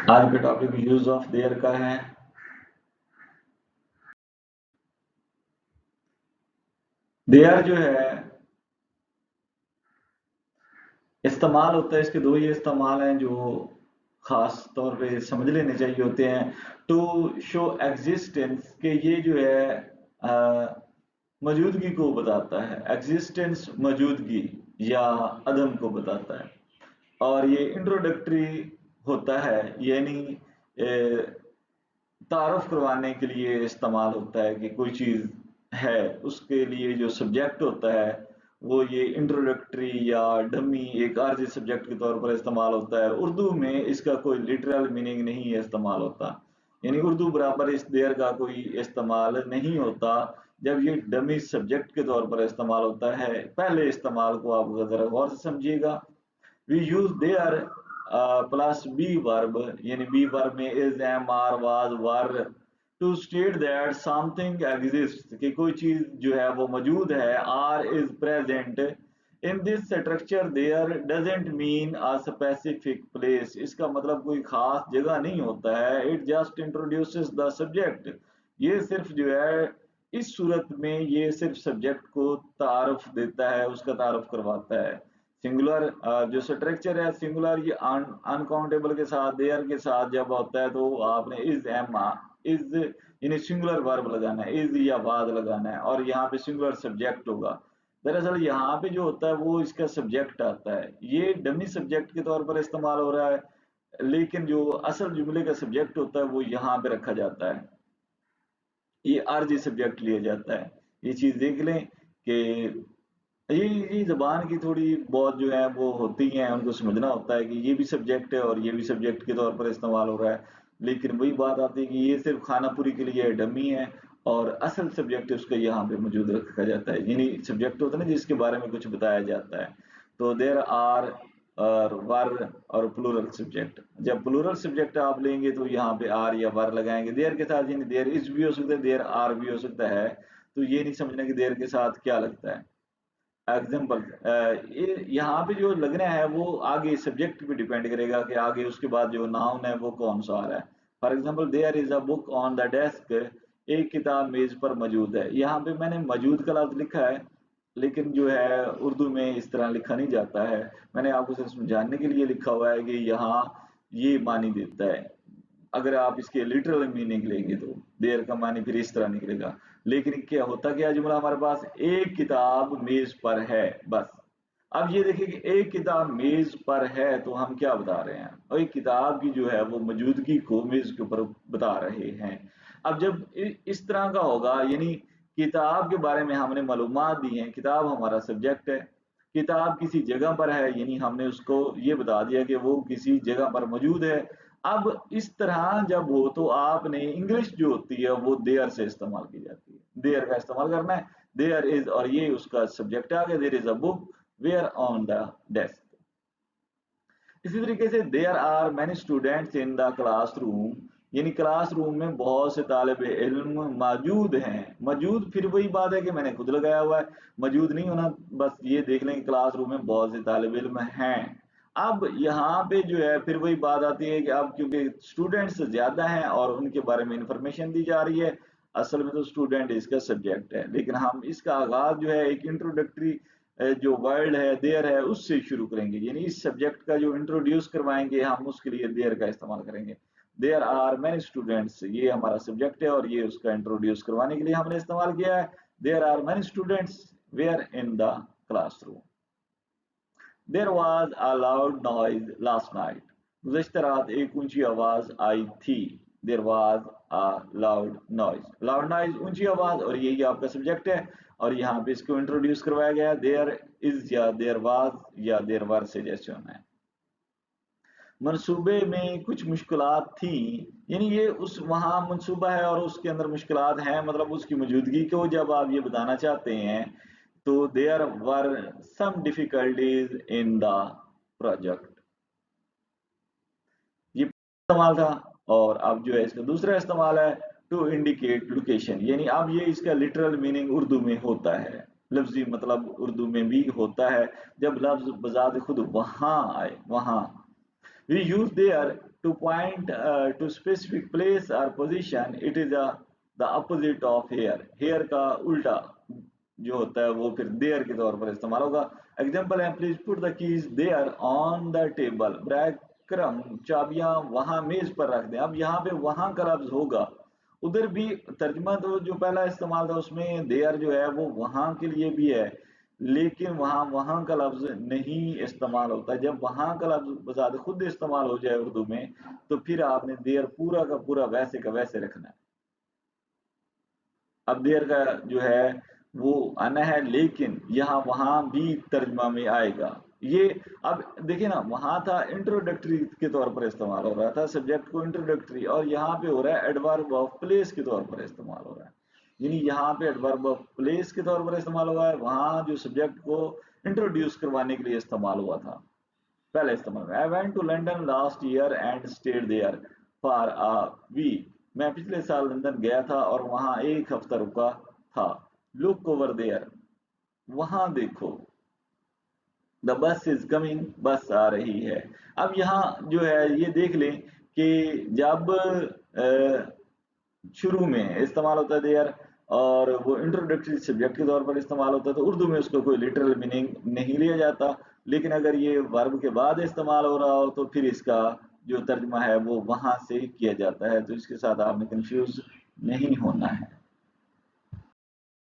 आज का topic use of their का है। देयर जो है इस्तेमाल होता है, इसके दो ही इस्तेमाल हैं जो खास तौर पे समझ लेने चाहिए होते हैं। टू शो एग्जिस्टेंस के ये जो है मौजूदगी को बताता है, एग्जिस्टेंस मौजूदगी या अदम को बताता है। और ये इंट्रोडक्टरी होता है, यानी तारुफ करवाने के लिए इस्तेमाल होता है कि कोई चीज़ है, उसके लिए जो सब्जेक्ट होता है वो ये इंट्रोडक्टरी या डमी एक आर्जी सब्जेक्ट के तौर पर इस्तेमाल होता है। उर्दू में इसका कोई लिटरल मीनिंग नहीं है इस्तेमाल होता, यानी उर्दू बराबर इस देर का कोई इस्तेमाल नहीं होता। जब ये डमी सब्जेक्ट के तौर पर इस्तेमाल होता है, पहले इस्तेमाल को आप ज़रा गौर से समझिएगा। we use their plus be verb, यानी be verb में is, am, are, was, were to state that something exists, कि कोई चीज जो है वो मौजूद है। are is present in this structure, there doesn't mean a specific place, इसका मतलब कोई खास जगह नहीं होता है। it just introduces the subject, ये सिर्फ जो है इस सूरत में ये सिर्फ सब्जेक्ट को तारुफ देता है, उसका तारुफ करवाता है। सिंगुलर जो स्ट्रक्चर है सिंगुलर, ये अनकाउंटेबल के साथ देयर के साथ जब होता है तो आपने इज एम इज यानी सिंगुलर वर्ब लगाना है, इज या वाज लगाना है, और यहाँ पे सिंगुलर सब्जेक्ट होगा। दरअसल यहाँ पे जो होता है वो इसका सब्जेक्ट आता है, ये डमी सब्जेक्ट के तौर पर इस्तेमाल हो रहा है, लेकिन जो असल जुमले का सब्जेक्ट होता है वो यहाँ पे रखा जाता है, ये आरजी सब्जेक्ट लिया जाता है। ये चीज देख लें कि ये ज़बान की थोड़ी बहुत जो है वो होती हैं, उनको समझना होता है कि ये भी सब्जेक्ट है और ये भी सब्जेक्ट के तौर पर इस्तेमाल हो रहा है। लेकिन वही बात आती है कि ये सिर्फ खानापुरी के लिए डमी है और असल सब्जेक्ट उसका यहाँ पे मौजूद रखा जाता है, यानी सब्जेक्ट होता है ना जिसके बारे में कुछ बताया जाता है। तो देर आर और वर और प्लूरल सब्जेक्ट, जब प्लूरल सब्जेक्ट आप लेंगे तो यहाँ पे आर या वर लगाएंगे देर के साथ, यानी देर इज भी हो सकता है, देर आर भी हो सकता है। तो ये नहीं समझना कि देर के साथ क्या लगता है। एग्जाम्पल यहाँ पे जो लगना है वो आगे सब्जेक्ट पे डिपेंड करेगा कि आगे उसके बाद जो नाउन है वो कौन सा आ रहा है। For example there is a book on the desk, एक किताब मेज पर मौजूद है। यहाँ पे मैंने मौजूद का लफ्ज लिखा है, लेकिन जो है उर्दू में इस तरह लिखा नहीं जाता है। मैंने आपको सिर्फ समझाने के लिए लिखा हुआ है कि यहाँ ये मानी देता है। अगर आप इसके लिटरल मीनिंग लेंगे तो देर का मानी फिर इस तरह निकलेगा। लेकिन क्या होता, क्या जुमला हमारे पास एक किताब मेज पर है, बस। अब ये देखिए कि एक किताब मेज पर है तो हम क्या बता रहे हैं, और एक किताब की जो है वो मौजूदगी को मेज के ऊपर बता रहे हैं। अब जब इस तरह का होगा, यानी किताब के बारे में हमने मालूमात दी हैं, किताब हमारा सब्जेक्ट है, किताब किसी जगह पर है, यानी हमने उसको ये बता दिया कि वो किसी जगह पर मौजूद है। अब इस तरह जब हो तो आपने इंग्लिश जो होती है वो देयर से इस्तेमाल की जाती है, देयर का इस्तेमाल करना है। देयर इज और ये उसका सब्जेक्ट आ गया, there is a book where on the desk. इसी तरीके से there are many students in the classroom, यानी क्लास रूम में बहुत से तालिब इल्म मौजूद हैं। मौजूद फिर वही बात है कि मैंने खुद लगाया हुआ है, मौजूद नहीं होना, बस ये देख लें क्लास रूम में बहुत से तालिब इल्म हैं। अब यहाँ पे जो है फिर वही बात आती है कि अब क्योंकि स्टूडेंट्स ज्यादा हैं और उनके बारे में इंफॉर्मेशन दी जा रही है, असल में तो स्टूडेंट इसका सब्जेक्ट है, लेकिन हम इसका आगाज जो है एक इंट्रोडक्टरी जो वर्ड है देयर है उससे शुरू करेंगे, यानी इस सब्जेक्ट का जो इंट्रोड्यूस करवाएंगे हम उसके लिए देयर का इस्तेमाल करेंगे। देयर आर मैनी स्टूडेंट्स, ये हमारा सब्जेक्ट है और ये उसका इंट्रोड्यूस करवाने के लिए हमने इस्तेमाल किया है। There are many students where in the classroom. There was a loud noise last night, गुज़श्ता रात एक ऊंची आवाज आई थी। There was a loud noise, loud noise ऊंची आवाज, और यही आपका सब्जेक्ट है। और यहाँ पे इसको इंट्रोड्यूस करवाया गया देयर इज या देयर वाज या देयर वर से जैसे होना है। मनसूबे में कुछ मुश्किलात थी, यानी ये उस वहाँ मनसूबा है और उसके अंदर मुश्किलात हैं, मतलब उसकी मौजूदगी को जब आप ये बताना चाहते हैं तो there were some difficulties in the project, ये इस्तेमाल था। और अब जो है इसका दूसरा इस्तेमाल है टू इंडिकेट लोकेशन, यानी अब ये इसका लिटरल मीनिंग उर्दू में होता है, लफ्जी मतलब उर्दू में भी होता है, जब लफ्ज बजाते खुद वहां आए, वहां। We use there to point to specific place or position. It is the opposite of here. Here का उल्टा जो होता है वो फिर there के तौर पर इस्तेमाल होगा. एग्जाम्पल है, please put the keys there on the table. ब्रैक्रम, चाबियां वहां मेज पर रख दें. अब यहाँ पे वहां का लफ्ज होगा, उधर भी तर्जमा तो जो पहला इस्तेमाल था उसमें देयर जो है वो वहां के लिए भी है, लेकिन वहां वहां का लफ्ज नहीं इस्तेमाल होता. जब वहां का लफ्ज बजाते खुद इस्तेमाल हो जाए उर्दू में, तो फिर आपने देयर पूरा का पूरा वैसे का वैसे रखना है. अब देयर का जो है वो आना है, लेकिन यहाँ वहां भी तर्जमा में आएगा. ये अब देखिए ना, वहां था इंट्रोडक्टरी के तौर पर इस्तेमाल हो रहा था, सब्जेक्ट को इंट्रोडक्टरी, और यहाँ पे हो रहा है एडवर्ब ऑफ प्लेस के तौर पर इस्तेमाल हो रहा है. यानी यहाँ पे एडवर्ब ऑफ प्लेस के तौर पर इस्तेमाल हुआ है, वहां जो सब्जेक्ट को इंट्रोड्यूस करवाने के लिए इस्तेमाल हुआ था, पहले इस्तेमाल. I went to London last year and stayed there for a week. मैं पिछले साल लंदन गया था और वहां एक हफ्ता रुका था. लुक ओवर देयर, वहां देखो. द बस इज कमिंग, बस आ रही है. अब यहाँ जो है ये देख लें कि जब शुरू में इस्तेमाल होता है देयर और वो इंट्रोडक्टरी सब्जेक्ट के तौर पर इस्तेमाल होता है, तो उर्दू में उसका कोई लिटरल मीनिंग नहीं लिया जाता. लेकिन अगर ये वर्ब के बाद इस्तेमाल हो रहा हो तो फिर इसका जो तर्जमा है वो वहां से किया जाता है. तो इसके साथ आपने कंफ्यूज नहीं होना है.